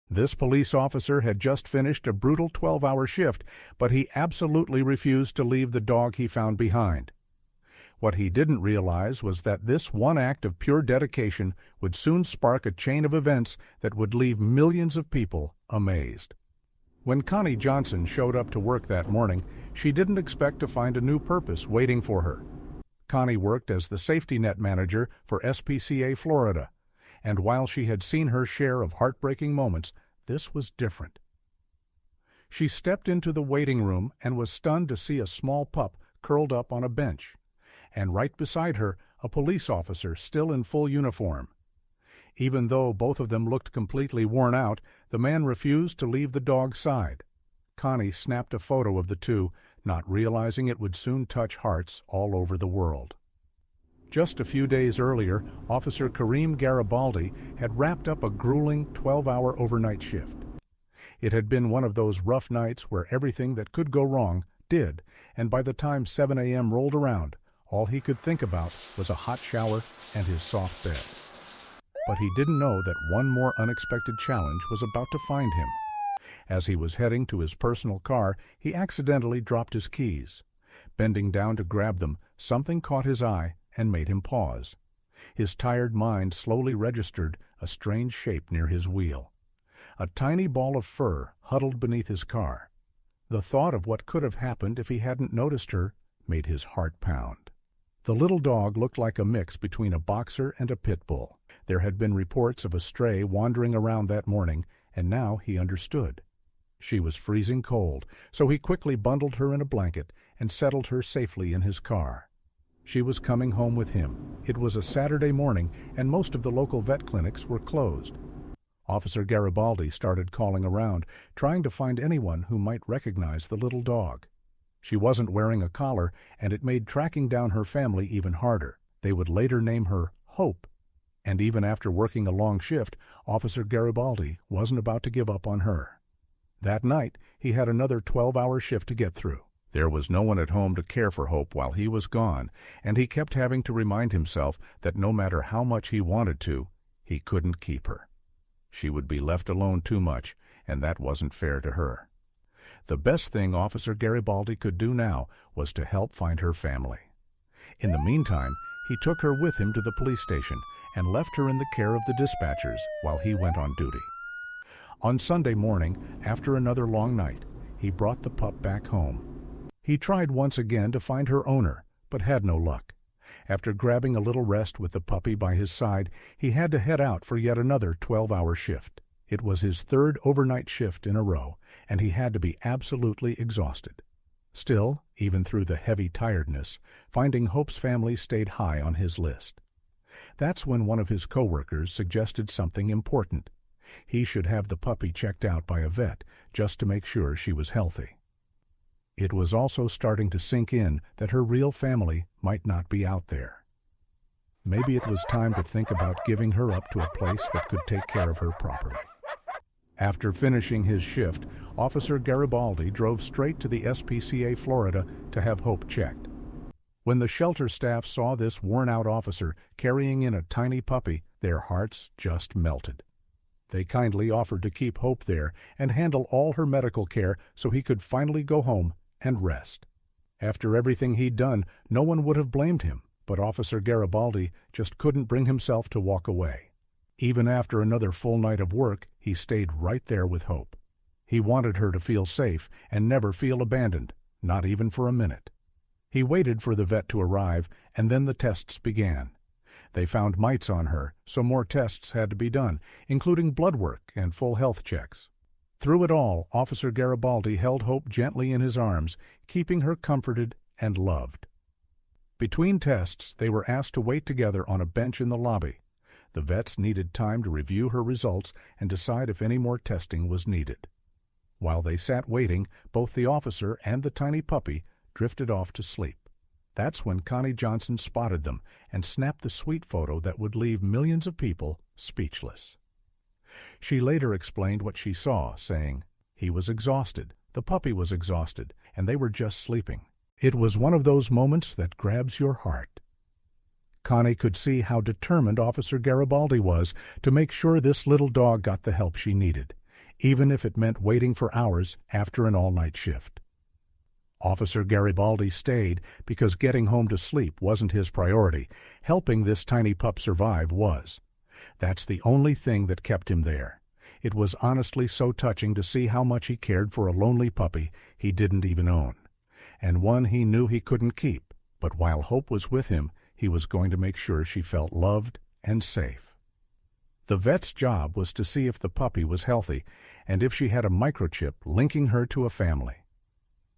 This police officer had just finished a brutal 12-hour shift, but he absolutely refused to leave the dog he found behind. What he didn't realize was that this one act of pure dedication would soon spark a chain of events that would leave millions of people amazed. When Connie Johnson showed up to work that morning, she didn't expect to find a new purpose waiting for her. Connie worked as the safety net manager for SPCA Florida, and while she had seen her share of heartbreaking moments, this was different. She stepped into the waiting room and was stunned to see a small pup curled up on a bench, and right beside her, a police officer still in full uniform. Even though both of them looked completely worn out, the man refused to leave the dog's side. Connie snapped a photo of the two, not realizing it would soon touch hearts all over the world. Just a few days earlier, Officer Kareem Garibaldi had wrapped up a grueling 12-hour overnight shift. It had been one of those rough nights where everything that could go wrong did, and by the time 7 a.m. rolled around, all he could think about was a hot shower and his soft bed. But he didn't know that one more unexpected challenge was about to find him. As he was heading to his personal car, he accidentally dropped his keys. Bending down to grab them, something caught his eye and made him pause. His tired mind slowly registered a strange shape near his wheel. A tiny ball of fur huddled beneath his car. The thought of what could have happened if he hadn't noticed her made his heart pound. The little dog looked like a mix between a boxer and a pit bull. There had been reports of a stray wandering around that morning, and now he understood. She was freezing cold, so he quickly bundled her in a blanket and settled her safely in his car. She was coming home with him. It was a Saturday morning, and most of the local vet clinics were closed. Officer Garibaldi started calling around, trying to find anyone who might recognize the little dog. She wasn't wearing a collar, and it made tracking down her family even harder. They would later name her Hope. And even after working a long shift, Officer Garibaldi wasn't about to give up on her. That night, he had another 12-hour shift to get through. There was no one at home to care for Hope while he was gone, and he kept having to remind himself that no matter how much he wanted to, he couldn't keep her. She would be left alone too much, and that wasn't fair to her. The best thing Officer Garibaldi could do now was to help find her family. In the meantime, he took her with him to the police station and left her in the care of the dispatchers while he went on duty. On Sunday morning, after another long night, he brought the pup back home. He tried once again to find her owner, but had no luck. After grabbing a little rest with the puppy by his side, he had to head out for yet another 12-hour shift. It was his third overnight shift in a row, and he had to be absolutely exhausted. Still, even through the heavy tiredness, finding Hope's family stayed high on his list. That's when one of his coworkers suggested something important. He should have the puppy checked out by a vet just to make sure she was healthy. It was also starting to sink in that her real family might not be out there. Maybe it was time to think about giving her up to a place that could take care of her properly. After finishing his shift, Officer Garibaldi drove straight to the SPCA Florida to have Hope checked. When the shelter staff saw this worn-out officer carrying in a tiny puppy, their hearts just melted. They kindly offered to keep Hope there and handle all her medical care so he could finally go home and rest. After everything he'd done, no one would have blamed him, but Officer Garibaldi just couldn't bring himself to walk away. Even after another full night of work, he stayed right there with Hope. He wanted her to feel safe and never feel abandoned, not even for a minute. He waited for the vet to arrive, and then the tests began. They found mites on her, so more tests had to be done, including blood work and full health checks. Through it all, Officer Garibaldi held Hope gently in his arms, keeping her comforted and loved. Between tests, they were asked to wait together on a bench in the lobby. The vets needed time to review her results and decide if any more testing was needed. While they sat waiting, both the officer and the tiny puppy drifted off to sleep. That's when Connie Johnson spotted them and snapped the sweet photo that would leave millions of people speechless. She later explained what she saw, saying, "He was exhausted, the puppy was exhausted, and they were just sleeping. It was one of those moments that grabs your heart." Connie could see how determined Officer Garibaldi was to make sure this little dog got the help she needed. even if it meant waiting for hours after an all-night shift. Officer Garibaldi stayed because getting home to sleep wasn't his priority. Helping this tiny pup survive was. That's the only thing that kept him there. It was honestly so touching to see how much he cared for a lonely puppy he didn't even own, and one he knew he couldn't keep. But while Hope was with him, he was going to make sure she felt loved and safe. The vet's job was to see if the puppy was healthy and if she had a microchip linking her to a family.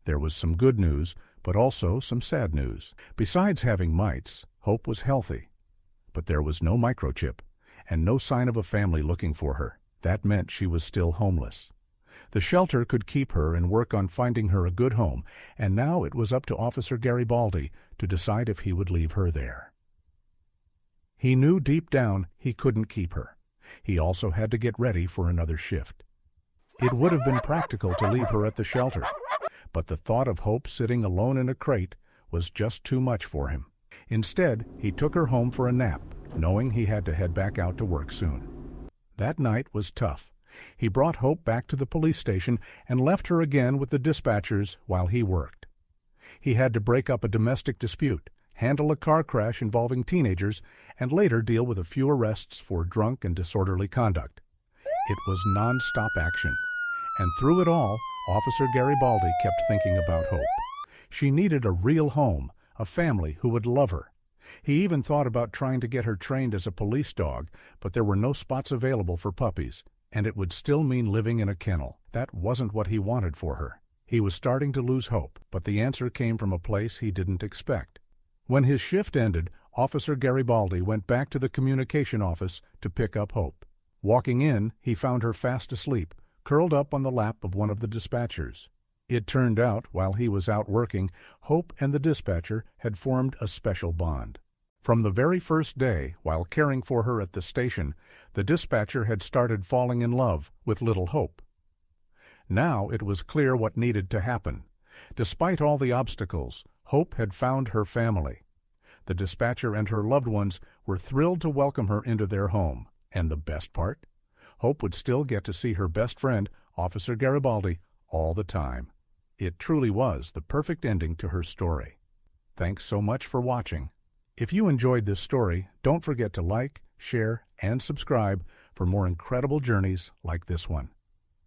There was some good news, but also some sad news. Besides having mites, Hope was healthy. But there was no microchip, and no sign of a family looking for her. That meant she was still homeless. The shelter could keep her and work on finding her a good home, and now it was up to Officer Garibaldi to decide if he would leave her there. He knew deep down he couldn't keep her. He also had to get ready for another shift. It would have been practical to leave her at the shelter, but the thought of Hope sitting alone in a crate was just too much for him. Instead, he took her home for a nap, knowing he had to head back out to work soon. That night was tough. He brought Hope back to the police station and left her again with the dispatchers while he worked. He had to break up a domestic dispute, handle a car crash involving teenagers, and later deal with a few arrests for drunk and disorderly conduct. It was non-stop action, and through it all, Officer Garibaldi kept thinking about Hope. She needed a real home, a family who would love her. He even thought about trying to get her trained as a police dog, but there were no spots available for puppies, and it would still mean living in a kennel. That wasn't what he wanted for her. He was starting to lose hope, but the answer came from a place he didn't expect. When his shift ended, Officer Garibaldi went back to the communication office to pick up Hope. Walking in, he found her fast asleep, curled up on the lap of one of the dispatchers. It turned out, while he was out working, Hope and the dispatcher had formed a special bond. From the very first day, while caring for her at the station, the dispatcher had started falling in love with little Hope. Now it was clear what needed to happen. Despite all the obstacles, Hope had found her family. The dispatcher and her loved ones were thrilled to welcome her into their home. And the best part? Hope would still get to see her best friend, Officer Garibaldi, all the time. It truly was the perfect ending to her story. Thanks so much for watching. If you enjoyed this story, don't forget to like, share, and subscribe for more incredible journeys like this one.